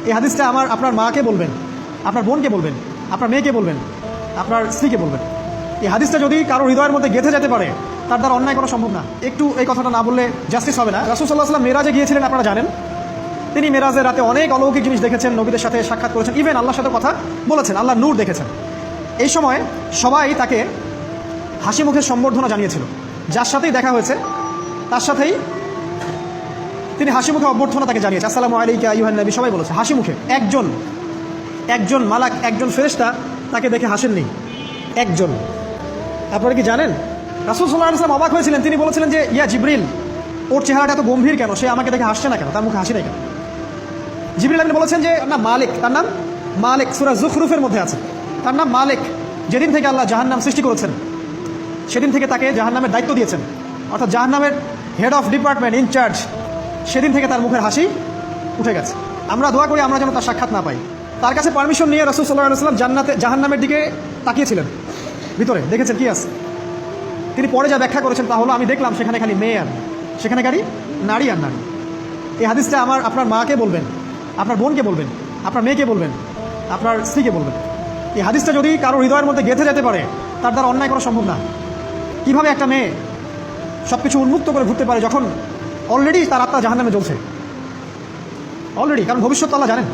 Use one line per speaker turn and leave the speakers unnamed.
এই হাদিসটা আপনার মাকে বলবেন, আপনার বোনকে বলবেন, আপনার মেয়েকে বলবেন, আপনার স্ত্রীকে বলবেন। এই হাদিসটা যদি কারো হৃদয়ের মধ্যে গেঁথে যেতে পারে, তার দ্বারা অন্যায় করা সম্ভব না। একটু এই কথাটা না বললে জাস্টিস হবে না। রাসূল সাল্লাল্লাহু আলাইহি ওয়াসাল্লাম মেরাজে গিয়েছিলেন, আপনারা জানেন। তিনি মেরাজের রাতে অনেক অলৌকিক জিনিস দেখেছেন, নবীদের সাথে সাক্ষাৎ করেছেন, ইভেন আল্লাহর সাথে কথা বলেছেন, আল্লাহর নূর দেখেছেন। এই সময় সবাই তাকে হাসি মুখে সম্বর্ধনা জানিয়েছিল। যার সাথেই দেখা হয়েছে তার সাথেই তিনি হাসি মুখে অভ্যর্থনা তাকে জানিয়েছে, আসসালামু আলাইকা আইয়ুহান নবী, সবাই বলেছে হাসি মুখে। একজন মালাক, একজন ফেরেশতা তাকে দেখে হাসেননি, একজন। আপনারা কি জানেন? রাসূল সাল্লাল্লাহু আলাইহি ওয়াসাল্লাম অবাক হয়েছিলেন। তিনি বলেছিলেন যে, ইয়া জিবরিল, ওর চেহারাটা এত গম্ভীর কেন? সে আমাকে দেখে হাসছে না কেন? তার মুখে হাসি নেই কেন? জিবরিল আমিন বলেছেন যে না, মালিক, তার নাম মালিক, সূরা যুখরুফের মধ্যে আছে, তার নাম মালিক। যেদিন থেকে আল্লাহ জাহান্নাম সৃষ্টি করেছেন, সেদিন থেকে তাকে জাহান্নামের দায়িত্ব দিয়েছেন, অর্থাৎ জাহান্নামের হেড অফ ডিপার্টমেন্ট, ইনচার্জ। সেদিন থেকে তার মুখের হাসি উঠে গেছে। আমরা দোয়া করি আমরা যেন তার সাক্ষাৎ না পাই। তার কাছে পারমিশন নিয়ে রাসূল সাল্লাল্লাহু আলাইহি ওয়াসাল্লাম জাহান্নামের দিকে তাকিয়েছিলেন, ভিতরে দেখেছেন কি আছে। তিনি পরে যা ব্যাখ্যা করেছেন তা হলো, আমি দেখলাম সেখানে খালি মেয়ে আর সেখানে খালি নারী আর নারী। এই হাদিসটা আপনার মাকে বলবেন, আপনার বোনকে বলবেন, আপনার মেয়েকে বলবেন, আপনার স্ত্রীকে বলবেন। এই হাদিসটা যদি কারো হৃদয়ের মধ্যে গেঁথে যেতে পারে, তার দ্বারা অন্যায় করা সম্ভব না। কীভাবে একটা মেয়ে সব কিছু উন্মুক্ত করে ঘুরতে পারে যখন অলরেডি তার আত্মা জাহান্নামে জ্বলছে, অলরেডি, কারণ ভবিষ্যৎ আল্লাহ জানেন।